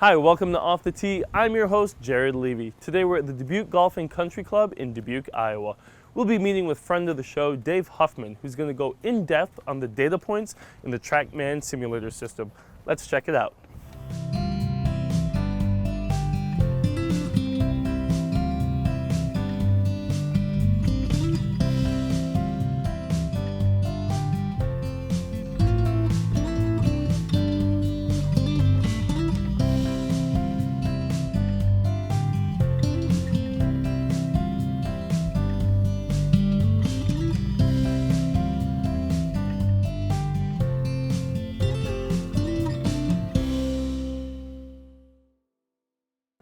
Hi, welcome to Off the Tee. I'm your host, Jared Levy. Today we're at the Dubuque Golf and Country Club in Dubuque, Iowa. We'll be meeting with friend of the show, Dave Huffman, who's going to go in depth on the data points in the TrackMan simulator system. Let's check it out.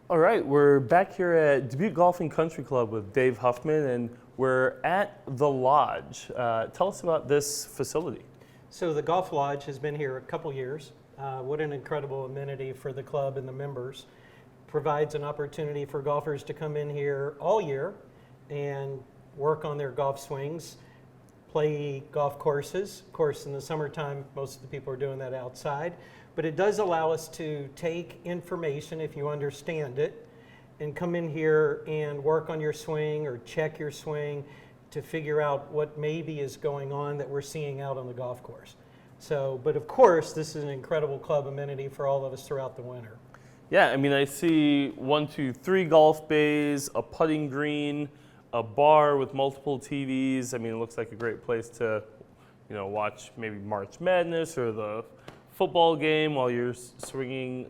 All right, we're back here at Dubuque Golf and Country Club with Dave Huffman, and we're at the Lodge. Tell us about this facility. So the Golf Lodge has been here a couple years. What an incredible amenity for the club and the members. Provides an opportunity for golfers to come in here all year and work on their golf swings, play golf courses. Of course, in the summertime, most of the people are doing that outside. But it does allow us to take information, if you understand it, and come in here and work on your swing or check your swing to figure out what maybe is going on that we're seeing out on the golf course. So, but of course, this is an incredible club amenity for all of us throughout the winter. Yeah, I mean, I see 1, 2, 3 golf bays, a putting green, a bar with multiple TVs. I mean, it looks like a great place to, watch maybe March Madness or the football game while you're swinging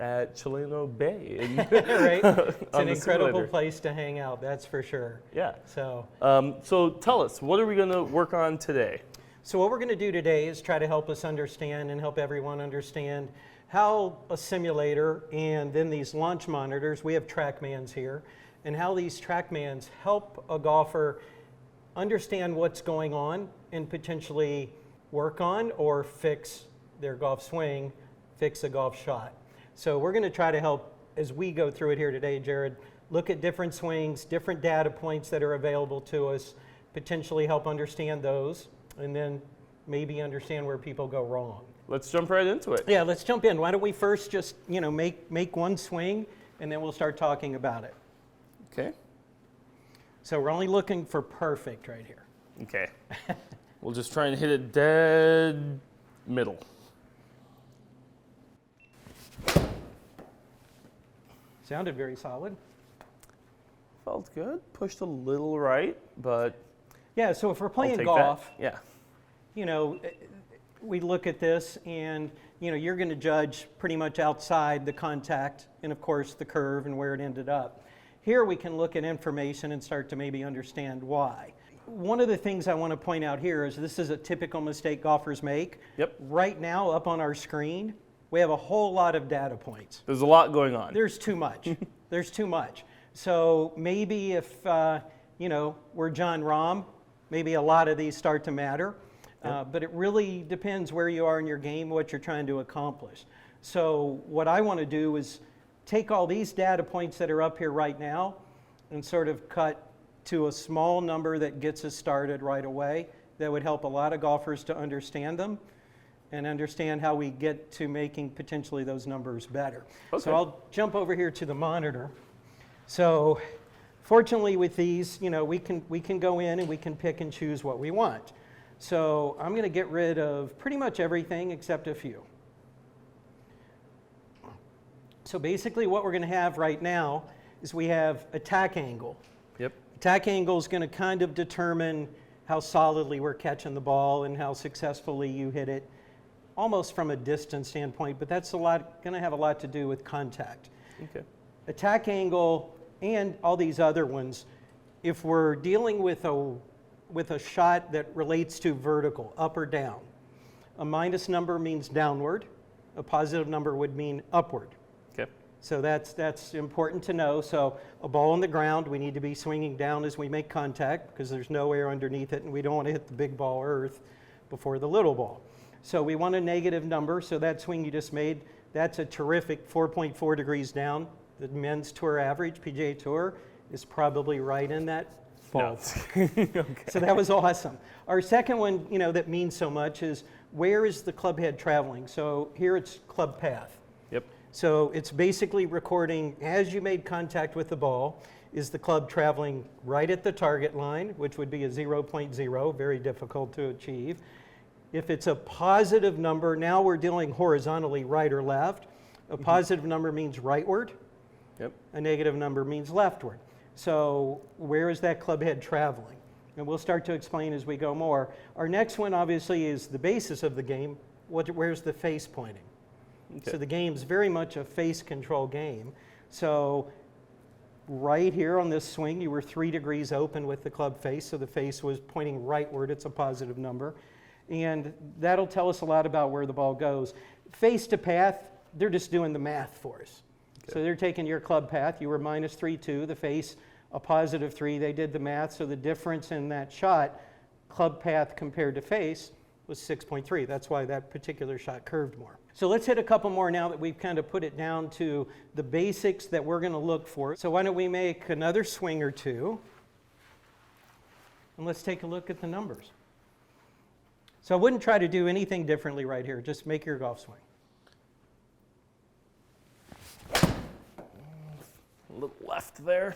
at Chileno Bay. Right, it's an incredible place to hang out, that's for sure. Yeah. So tell us, what are we going to work on today? So what we're going to do today is try to help us understand and help everyone understand how a simulator and then these launch monitors, we have TrackMans here, and how these TrackMans help a golfer understand what's going on and potentially work on or fix their golf swing, fix a golf shot. So we're going to try to help, as we go through it here today, Jared, look at different swings, different data points that are available to us, potentially help understand those, and then maybe understand where people go wrong. Let's jump right into it. Yeah, let's jump in. Why don't we first just, make one swing, and then we'll start talking about it. Okay. So we're only looking for perfect right here. Okay. We'll just try and hit it dead middle. Sounded very solid. Felt good. Pushed a little right, but yeah, so if we're playing golf, we look at this and, you're going to judge pretty much outside the contact and, of course, the curve and where it ended up. Here we can look at information and start to maybe understand why. One of the things I want to point out here is this is a typical mistake golfers make. Yep. Right now, up on our screen, we have a whole lot of data points. There's a lot going on. There's too much. There's too much. So maybe if, we're John Rahm, maybe a lot of these start to matter. But it really depends where you are in your game, what you're trying to accomplish. So what I want to do is take all these data points that are up here right now and sort of cut to a small number that gets us started right away. That would help a lot of golfers to understand them and understand how we get to making potentially those numbers better. Okay. So I'll jump over here to the monitor. So fortunately with these, we can go in and we can pick and choose what we want. So I'm going to get rid of pretty much everything except a few. So basically what we're going to have right now is we have attack angle. Yep. Attack angle is going to kind of determine how solidly we're catching the ball and how successfully you hit it, almost from a distance standpoint, but that's going to have a lot to do with contact. Okay. Attack angle and all these other ones, if we're dealing with a shot that relates to vertical, up or down, a minus number means downward, a positive number would mean upward. Okay. So that's important to know. So a ball on the ground, we need to be swinging down as we make contact because there's no air underneath it and we don't want to hit the big ball earth before the little ball. So we want a negative number, so that swing you just made, that's a terrific 4.4 degrees down. The men's tour average, PGA Tour, is probably right in that fault. No. Okay. So that was awesome. Our second one, that means so much is where is the club head traveling? So here it's club path. Yep. So it's basically recording as you made contact with the ball. Is the club traveling right at the target line, which would be a 0.0, very difficult to achieve. If it's a positive number, now we're dealing horizontally right or left. A positive number means rightward. Yep. A negative number means leftward. So where is that club head traveling? And we'll start to explain as we go more. Our next one obviously is the basis of the game. Where's the face pointing? Okay. So the game's very much a face control game. So right here on this swing, you were 3 degrees open with the club face, so the face was pointing rightward. It's a positive number. And that'll tell us a lot about where the ball goes. Face to path, they're just doing the math for us. Okay. So they're taking your club path. You were minus 3.2, the face a positive 3. They did the math, so the difference in that shot, club path compared to face, was 6.3. That's why that particular shot curved more. So let's hit a couple more now that we've kind of put it down to the basics that we're going to look for. So why don't we make another swing or two, and let's take a look at the numbers. So I wouldn't try to do anything differently right here. Just make your golf swing. A little left there.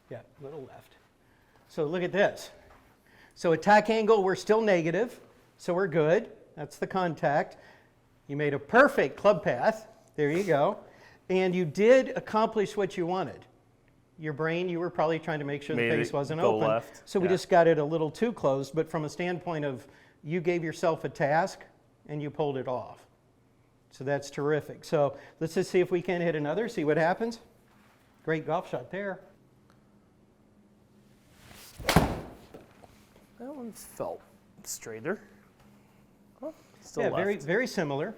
Yeah, a little left. So look at this. So attack angle, we're still negative, so we're good. That's the contact. You made a perfect club path. There you go. And you did accomplish what you wanted. Your brain, you were probably trying to make sure the face wasn't open. Left. So we just got it a little too close, but from a standpoint of you gave yourself a task and you pulled it off. So that's terrific. So let's just see if we can hit another, see what happens. Great golf shot there. That one felt straighter. Oh, still yeah, left. very, very similar.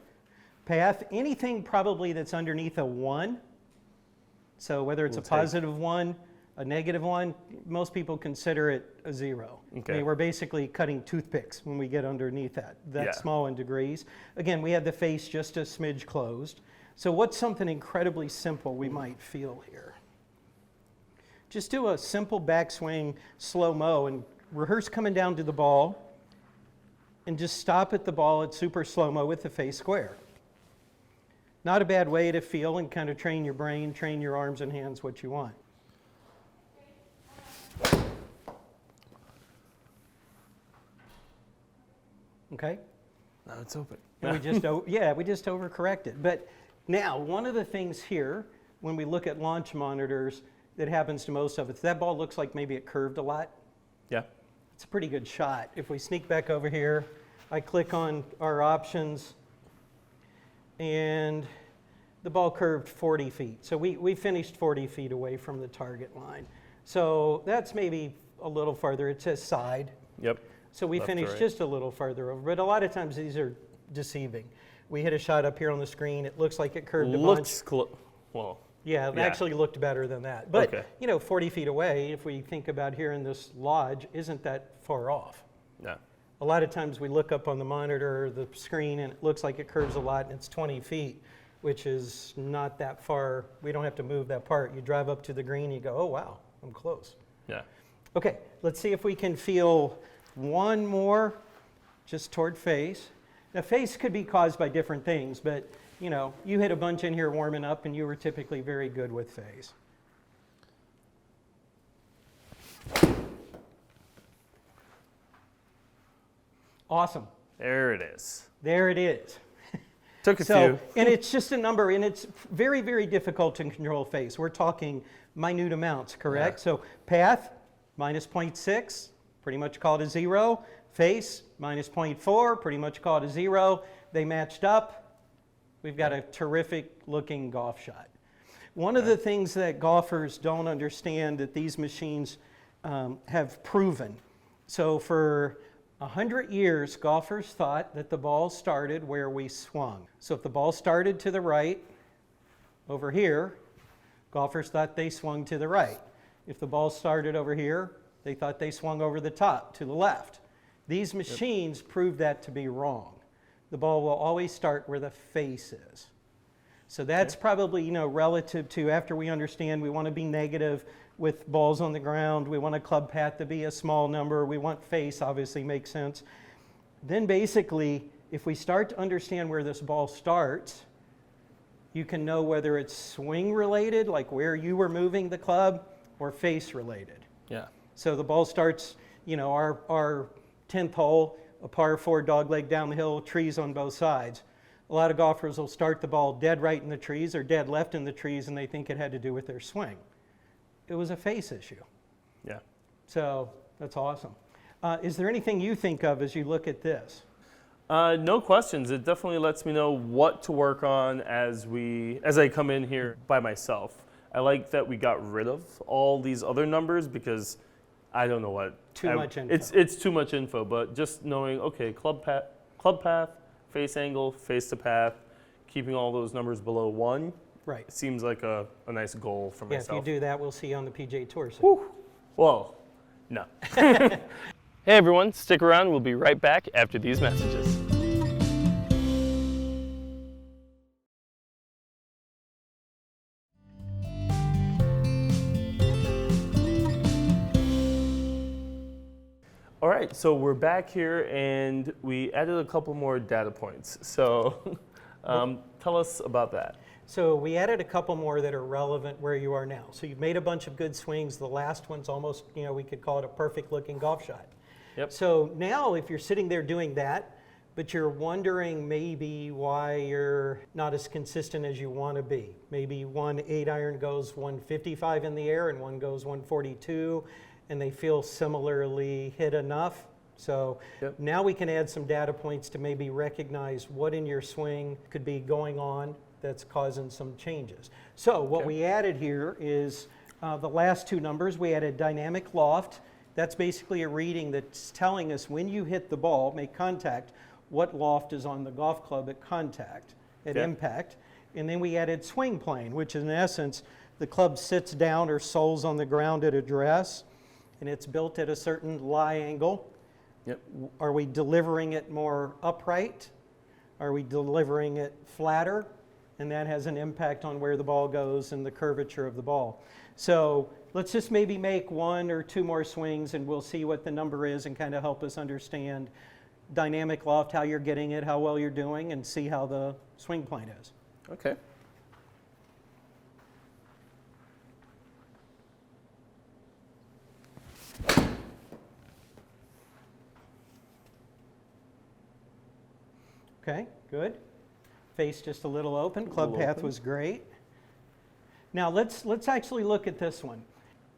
Path, anything probably that's underneath a 1. So whether it's a positive 1, a negative 1, most people consider it a 0. Okay. I mean, we're basically cutting toothpicks when we get underneath that small in degrees. Again, we have the face just a smidge closed. So what's something incredibly simple we might feel here? Just do a simple backswing slow-mo and rehearse coming down to the ball and just stop at the ball at super slow-mo with the face square. Not a bad way to feel and kind of train your brain, train your arms and hands what you want. Okay? Now it's open. And we just overcorrected. But now, one of the things here, when we look at launch monitors, that happens to most of us, that ball looks like maybe it curved a lot. Yeah. It's a pretty good shot. If we sneak back over here, I click on our options, and the ball curved 40 feet. So we finished 40 feet away from the target line. So that's maybe a little farther. It says side. Yep. So we finished just a little farther over. But a lot of times these are deceiving. We hit a shot up here on the screen. It looks like it curved a bunch. Well. Yeah, it actually looked better than that. But, 40 feet away, if we think about here in this lodge, isn't that far off. No. A lot of times we look up on the monitor or the screen and it looks like it curves a lot and it's 20 feet, which is not that far. We don't have to move that part. You drive up to the green, you go, oh, wow, I'm close. Yeah. Okay, let's see if we can feel one more just toward face. Now, face could be caused by different things, but you hit a bunch in here warming up and you were typically very good with face. Awesome. There it is. There it is. Took a few. And it's just a number, and it's very, very difficult to control face. We're talking minute amounts, correct? Yeah. So path, minus 0.6, pretty much call it a 0. Face, minus 0.4, pretty much call it a 0. They matched up. We've got a terrific looking golf shot. One of the things that golfers don't understand that these machines have proven. So for 100 years, golfers thought that the ball started where we swung. So if the ball started to the right, over here, golfers thought they swung to the right. If the ball started over here, they thought they swung over the top, to the left. These machines proved that to be wrong. The ball will always start where the face is. So that's probably, relative to after we understand we want to be negative with balls on the ground, we want a club path to be a small number, we want face, obviously makes sense. Then basically, if we start to understand where this ball starts, You can know whether it's swing related, like where you were moving the club, or face related. Yeah. So the ball starts, our 10th hole, a par 4 dogleg down the hill, trees on both sides. A lot of golfers will start the ball dead right in the trees or dead left in the trees, and they think it had to do with their swing. It was a face issue. Yeah. So that's awesome. Is there anything you think of as you look at this? No questions. It definitely lets me know what to work on as I come in here by myself. I like that we got rid of all these other numbers because I don't know what. Too much info. It's too much info, but just knowing, okay, club path, face angle, face to path, keeping all those numbers below 1. Right. Seems like a nice goal for Yeah, myself. if you do that, we'll see you on the PGA Tour soon. Whew. Well, no. Hey everyone, stick around. We'll be right back after these messages. All right, so we're back here and we added a couple more data points. So tell us about that. So we added a couple more that are relevant where you are now. So you've made a bunch of good swings. The last one's almost, we could call it a perfect looking golf shot. Yep. So now if you're sitting there doing that, but you're wondering maybe why you're not as consistent as you want to be. Maybe one 8-iron goes 155 in the air and one goes 142, and they feel similarly hit enough. So Yep. now we can add some data points to maybe recognize what in your swing could be going on that's causing some changes. So what Okay. we added here is the last two numbers. We added dynamic loft. That's basically a reading that's telling us when you hit the ball, make contact, what loft is on the golf club at contact, at Yeah. impact. And then we added swing plane, which in essence, the club sits down or soles on the ground at address, and it's built at a certain lie angle. Yep. Are we delivering it more upright? Are we delivering it flatter? And that has an impact on where the ball goes and the curvature of the ball. So let's just maybe make 1 or 2 more swings and we'll see what the number is and kind of help us understand dynamic loft, how you're getting it, how well you're doing, and see how the swing plane is. Okay. Okay, good. Face just a little open. Club little path open. was great. Now let's actually look at this one.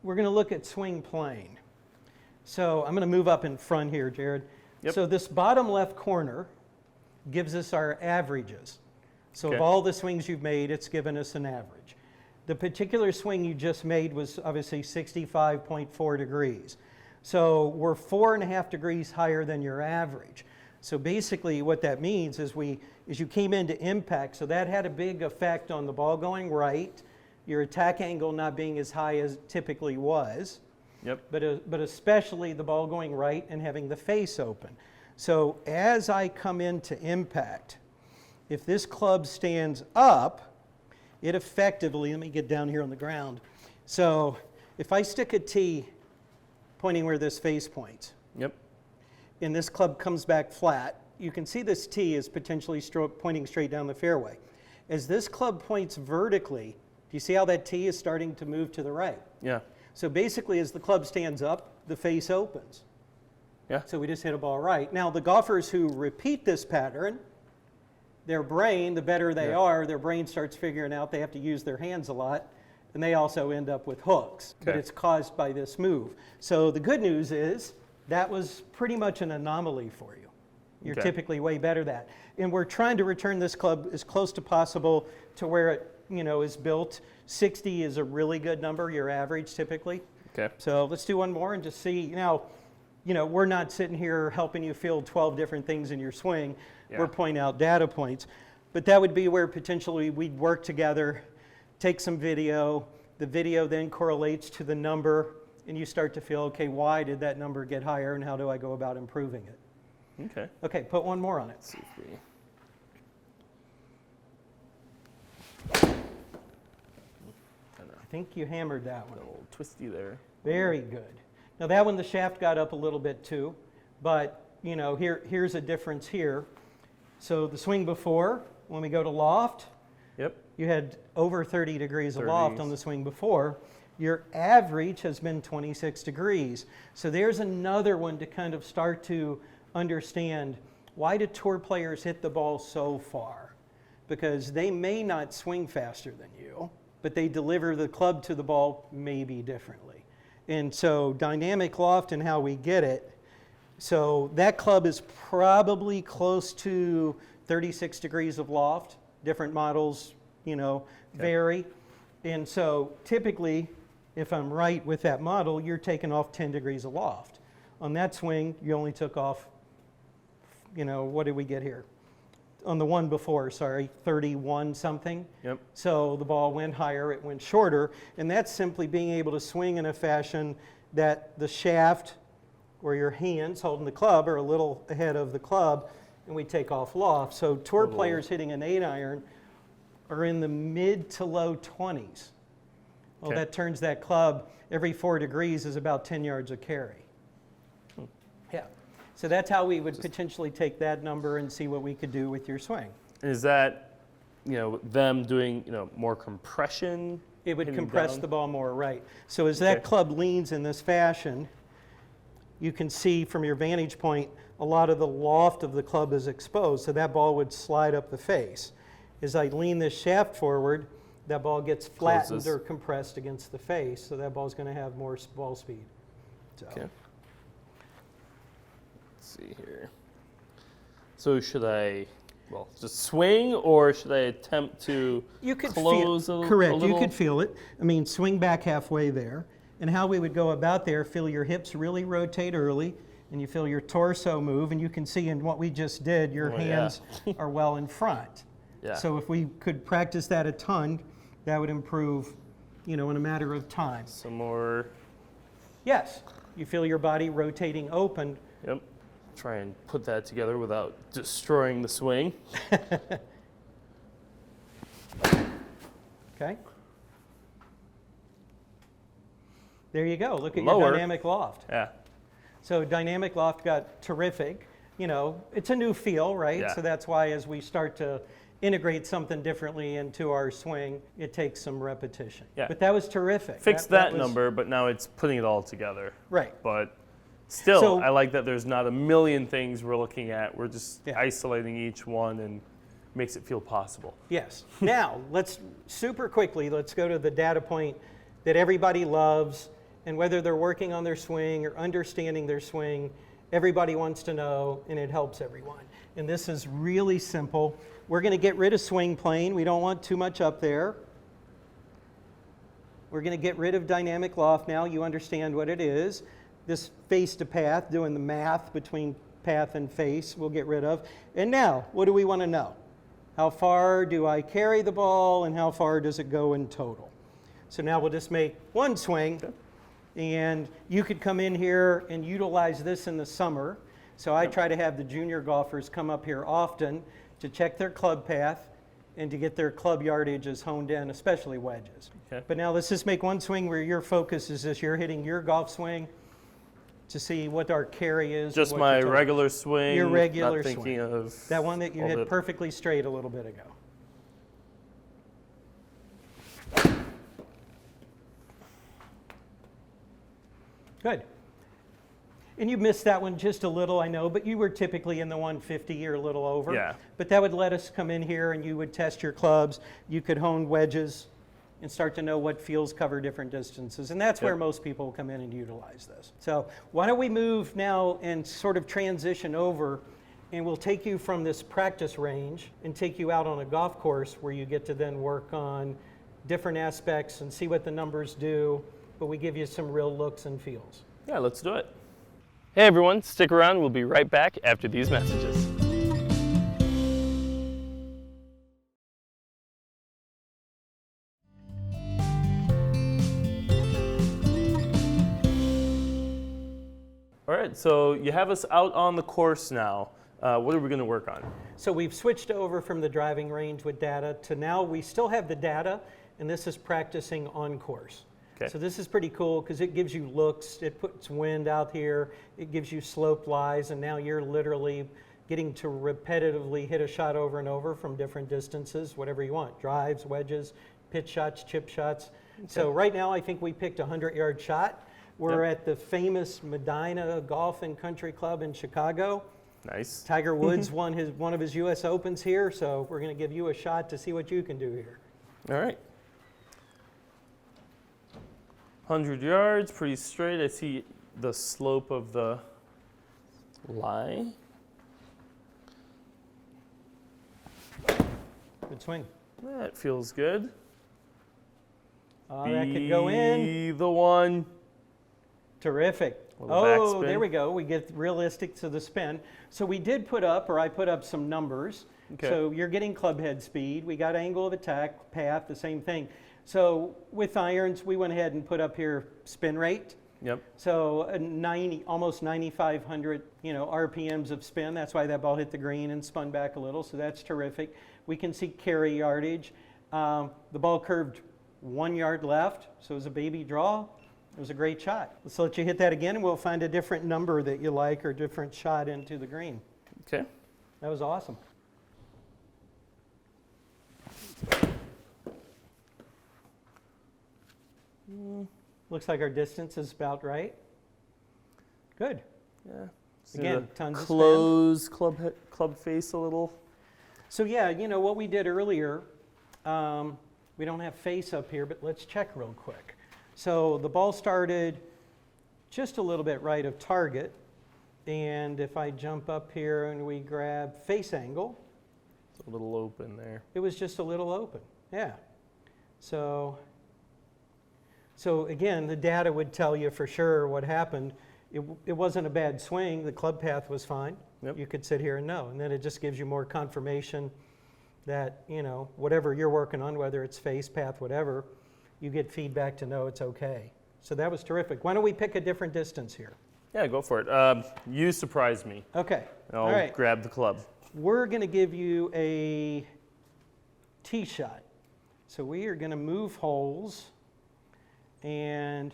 We're going to look at swing plane. So I'm going to move up in front here, Jared. Yep. So this bottom left corner gives us our averages. So Okay. of all the swings you've made, it's given us an average. The particular swing you just made was obviously 65.4 degrees. So we're 4.5 degrees higher than your average. So basically what that means is you came into impact, so that had a big effect on the ball going right, your attack angle not being as high as it typically was, Yep. but especially the ball going right and having the face open. So as I come into impact, if this club stands up, it effectively, let me get down here on the ground. So if I stick a tee pointing where this face points, Yep. and this club comes back flat, you can see this tee is potentially pointing straight down the fairway. As this club points vertically, do you see how that tee is starting to move to the right? Yeah. So basically, as the club stands up, the face opens. Yeah. So we just hit a ball right. Now, the golfers who repeat this pattern, their brain, the better they Yeah. are, their brain starts figuring out they have to use their hands a lot, and they also end up with hooks. But Okay. it's caused by this move. So the good news is that was pretty much an anomaly for you. You're Okay. typically way better at that. And we're trying to return this club as close to possible to where it is built. 60 is a really good number, your average typically. Okay. So let's do one more and just see. Now, we're not sitting here helping you field 12 different things in your swing. Yeah. We're pointing out data points. But that would be where potentially we'd work together, take some video. The video then correlates to the number, and you start to feel, okay, why did that number get higher, and how do I go about improving it? Okay. Okay, put one more on it. Let's see if we. I think you hammered that A one. little twisty there. Very good. Now that one, the shaft got up a little bit too, but here's a difference here. So the swing before, when we go to loft, Yep. you had over 30 degrees of loft 30s. on the swing before. Your average has been 26 degrees. So there's another one to kind of start to understand, why do tour players hit the ball so far? Because they may not swing faster than you, but they deliver the club to the ball maybe differently. And so dynamic loft and how we get it, so that club is probably close to 36 degrees of loft. Different models, vary. And so typically, if I'm right with that model, you're taking off 10 degrees of loft. On that swing, you only took off, what did we get here? On the one before, 31 something. Yep. So the ball went higher, it went shorter, and that's simply being able to swing in a fashion that the shaft or your hands holding the club are a little ahead of the club, and we take off loft. So tour players hitting an 8-iron are in the mid to low 20s. Well, that turns that club every 4 degrees is about 10 yards of carry. Yeah. So that's how we would potentially take that number and see what we could do with your swing. Is that, them doing, more compression? It would hitting compress down? the ball more, right. So as that club leans in this fashion, you can see from your vantage point, a lot of the loft of the club is exposed, so that ball would slide up the face. As I lean this shaft forward, that ball gets flattened Closes. or compressed against the face, so that ball's going to have more ball speed. So. Okay. Let's see here. So should I, just swing, or should I attempt to close Correct, a little? you could feel it. I mean, swing back halfway there. And how we would go about there, feel your hips really rotate early, and you feel your torso move, and you can see in what we just did, your hands are well in front. Yeah. So if we could practice that a ton, that would improve, in a matter of time. Some more. Yes, you feel your body rotating open. Yep. Try and put that together without destroying the swing. Okay. There you go. Look at Lower. your dynamic loft. Yeah. So dynamic loft got terrific. It's a new feel, right? Yeah. So that's why as we start to integrate something differently into our swing, it takes some repetition. Yeah. But that was terrific. Fix that was- number, but now it's putting it all together. Right. But still, So- I like that there's not a million things we're looking at. We're just Yeah. isolating each one and makes it feel possible. Yes. Now, let's go to the data point that everybody loves, and whether they're working on their swing or understanding their swing, everybody wants to know, and it helps everyone. And this is really simple. We're going to get rid of swing plane. We don't want too much up there. We're going to get rid of dynamic loft now. You understand what it is. This face to path, doing the math between path and face, we'll get rid of. And now, what do we want to know? How far do I carry the ball, and how far does it go in total? So now we'll just make one swing. And you could come in here and utilize this in the summer. So I try to have the junior golfers come up here often to check their club path and to get their club yardages honed in, especially wedges. Okay. But now let's just make one swing where your focus is this. You're hitting your golf swing to see what our carry is. Just what my your total- regular swing. Your regular not thinking swing. of That one that you all hit the- perfectly straight a little bit ago. Good. And you missed that one just a little, I know, but you were typically in the 150 or a little over. Yeah. But that would let us come in here and you would test your clubs. You could hone wedges and start to know what fields cover different distances. And that's where most people come in and utilize this. So why don't we move now and sort of transition over, and we'll take you from this practice range and take you out on a golf course where you get to then work on different aspects and see what the numbers do, but we give you some real looks and feels. Yeah, let's do it. Hey everyone, stick around. We'll be right back after these messages. All right, so you have us out on the course now. What are we going to work on? So we've switched over from the driving range with data to now we still have the data, and this is practicing on course. Okay. So this is pretty cool because it gives you looks, it puts wind out here, it gives you slope lies, and now you're literally getting to repetitively hit a shot over and over from different distances, whatever you want, drives, wedges, pitch shots, chip shots. So right now I think we picked a 100-yard shot. We're at the famous Medina Golf and Country Club in Chicago. Nice. Tiger Woods won one of his U.S. Opens here, so we're going to give you a shot to see what you can do here. All right. 100 yards, pretty straight. I see the slope of the lie. Good swing. That feels good. That could go in. Be the one. Terrific. Little Oh, backspin. there we go. We get realistic to the spin. So we did put up, or I put up some numbers. Okay. So you're getting club head speed. We got angle of attack, path, the same thing. So with irons, we went ahead and put up here spin rate. Yep. So almost 9,500, RPMs of spin. That's why that ball hit the green and spun back a little. So that's terrific. We can see carry yardage. The ball curved 1 yard left, so it was a baby draw. It was a great shot. Let's let you hit that again, and we'll find a different number that you like or different shot into the green. Okay. That was awesome. Looks like our distance is about right. Good. Yeah. See Again, the tons of spin. close club face a little. So yeah, what we did earlier, we don't have face up here, but let's check real quick. So the ball started just a little bit right of target. And if I jump up here and we grab face angle, It's a little open there. it was just a little open. Yeah. So again, the data would tell you for sure what happened. It wasn't a bad swing. The club path was fine. Yep. You could sit here and know. And then it just gives you more confirmation that, whatever you're working on, whether it's face, path, whatever, you get feedback to know it's okay. So that was terrific. Why don't we pick a different distance here? Yeah, go for it. You surprise me. Okay. I'll All right. grab the club. We're going to give you a tee shot. So we are going to move holes, and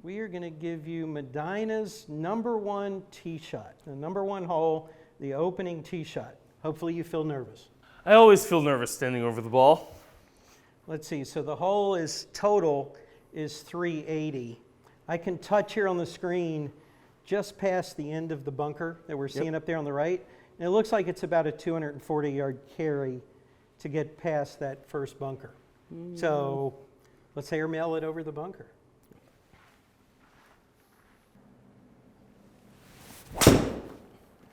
we are going to give you Medina's #1 tee shot. The #1 hole, the opening tee shot. Hopefully you feel nervous. I always feel nervous standing over the ball. Let's see, so the hole is total is 380. I can touch here on the screen just past the end of the bunker that we're seeing up there on the right. And it looks like it's about a 240-yard carry to get past that first bunker. So let's airmail it over the bunker.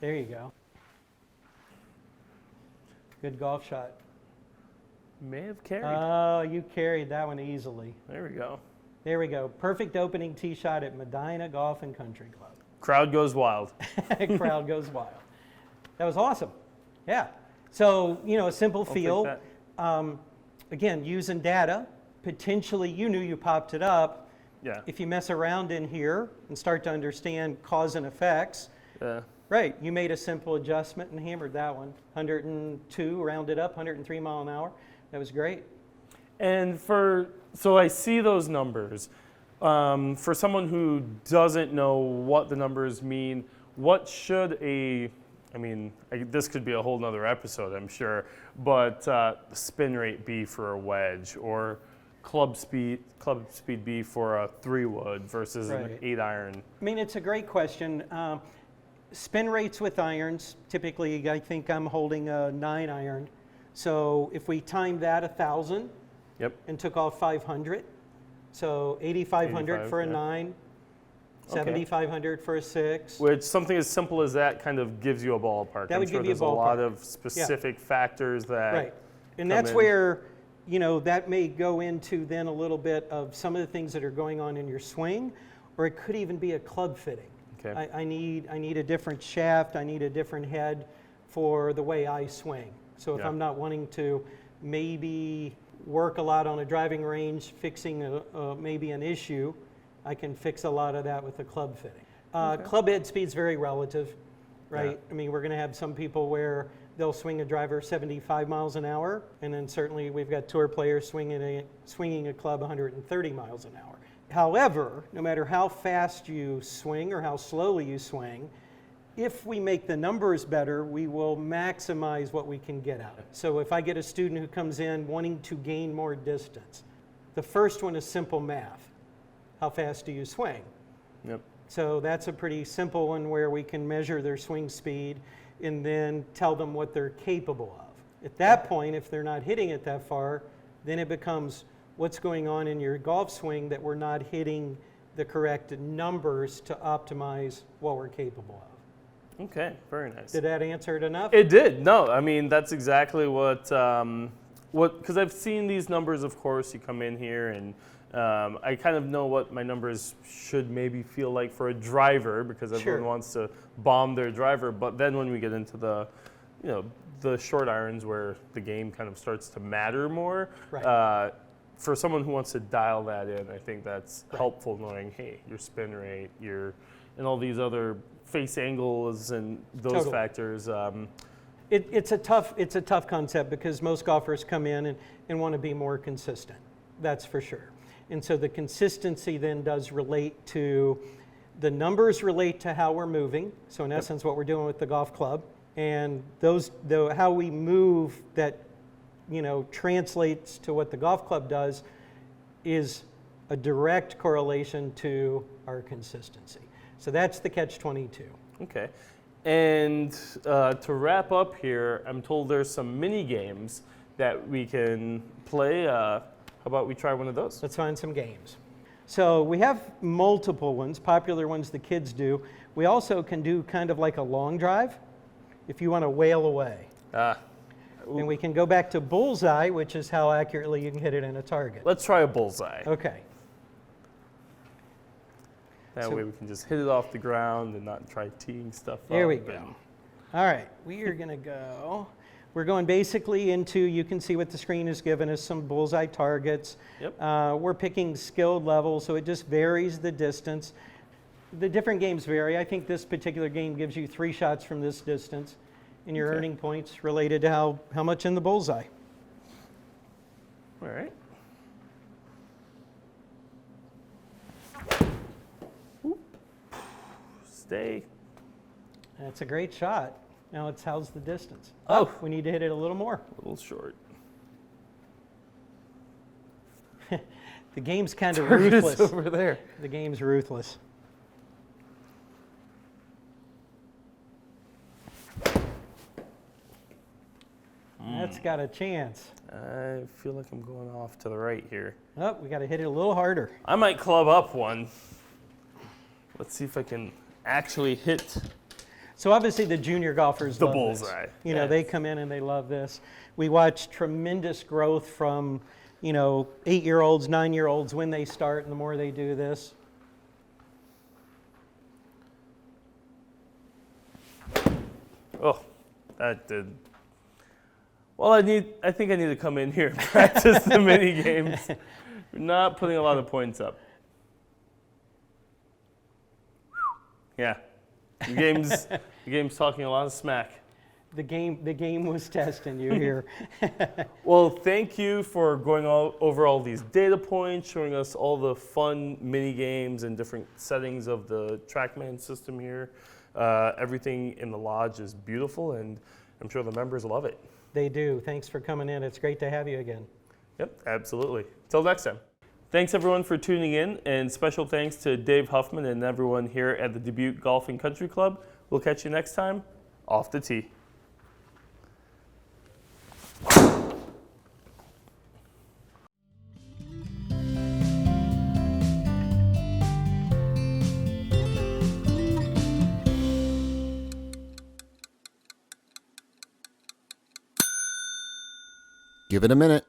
There you go. Good golf shot. May have carried. Oh, you carried that one easily. There we go. There we go. Perfect opening tee shot at Medina Golf and Country Club. Crowd goes wild. Crowd goes wild. That was awesome. Yeah. So, a simple I'll take field. that. Again, using data. Potentially, you knew you popped it up. Yeah. If you mess around in here and start to understand cause and effects, right, you made a simple adjustment and hammered that one. 102, rounded up, 103 mile an hour. That was great. And so I see those numbers. For someone who doesn't know what the numbers mean, what should this could be a whole nother episode, I'm sure, but spin rate be for a wedge, or club speed be for a 3-wood versus an 8-iron? It's a great question. Spin rates with irons, typically I think I'm holding a 9-iron. So if we timed that 1,000 and took off 500, so 8,500 for a 9, 7,500 for a 6. Which something as simple as that kind of gives you a ballpark. That would give you a there's ballpark. a lot of specific factors that Right. And come that's in. where, that may go into then a little bit of some of the things that are going on in your swing, or it could even be a club fitting. Okay. I need a different shaft, I need a different head for the way I swing. So if I'm not wanting to maybe work a lot on a driving range, fixing maybe an issue, I can fix a lot of that with a club fitting. Club head speed's very relative, right? Yeah. We're going to have some people where they'll swing a driver 75 miles an hour, and then certainly we've got tour players swinging a club 130 miles an hour. However, no matter how fast you swing or how slowly you swing, if we make the numbers better, we will maximize what we can get out of it. So if I get a student who comes in wanting to gain more distance, the first one is simple math. How fast do you swing? Yep. So that's a pretty simple one where we can measure their swing speed and then tell them what they're capable of. At that point, if they're not hitting it that far, then it becomes what's going on in your golf swing that we're not hitting the correct numbers to optimize what we're capable of. Okay, very nice. Did that answer it enough? It did. No, I mean, that's exactly what, because I've seen these numbers, of course. You come in here and I kind of know what my numbers should maybe feel like for a driver, because everyone wants to bomb their driver. But then when we get into the, the short irons where the game kind of starts to matter more, for someone who wants to dial that in, I think that's helpful, knowing, hey, your spin rate, and all these other face angles and those factors. It's a tough concept because most golfers come in and want to be more consistent. That's for sure. And so the consistency then does relate to, the numbers relate to how we're moving. So in essence, what we're doing with the golf club, and how we move that, translates to what the golf club does is a direct correlation to our consistency. So that's the catch-22. Okay. And to wrap up here, I'm told there's some mini games that we can play. How about we try one of those? Let's find some games. So we have multiple ones, popular ones the kids do. We also can do kind of like a long drive if you want to whale away. And we can go back to bullseye, which is how accurately you can hit it in a target. Let's try a bullseye. Okay. That way we can just hit it off the ground and not try teeing stuff up. There we go. All right, we are going to go. We're going basically into, you can see what the screen has given us, some bullseye targets. Yep. We're picking skilled levels, so it just varies the distance. The different games vary. I think this particular game gives you 3 shots from this distance, and you're earning points related to how much in the bullseye. All right. Stay. That's a great shot. Now it's how's the distance? Oh, we need to hit it a little more. A little short. The game's kind of ruthless. Over there. The game's ruthless. That's got a chance. I feel like I'm going off to the right here. Oh, we got to hit it a little harder. I might club up one. Let's see if I can actually hit So obviously the junior golfers the love bullseye. This. You know, they come in and they love this. We watch tremendous growth from, 8-year-olds, 9-year-olds when they start, and the more they do this. Oh, that did. Well, I think I need to come in here and practice the mini games. We're not putting a lot of points up. Yeah, the game's talking a lot of smack. The game was testing you here. Well, thank you for going over all these data points, showing us all the fun mini games and different settings of the TrackMan system here. Everything in the lodge is beautiful, and I'm sure the members love it. They do. Thanks for coming in. It's great to have you again. Yep, absolutely. Till next time. Thanks everyone for tuning in, and special thanks to Dave Huffman and everyone here at the Dubuque Golf and Country Club. We'll catch you next time. Off the tee. Give it a minute.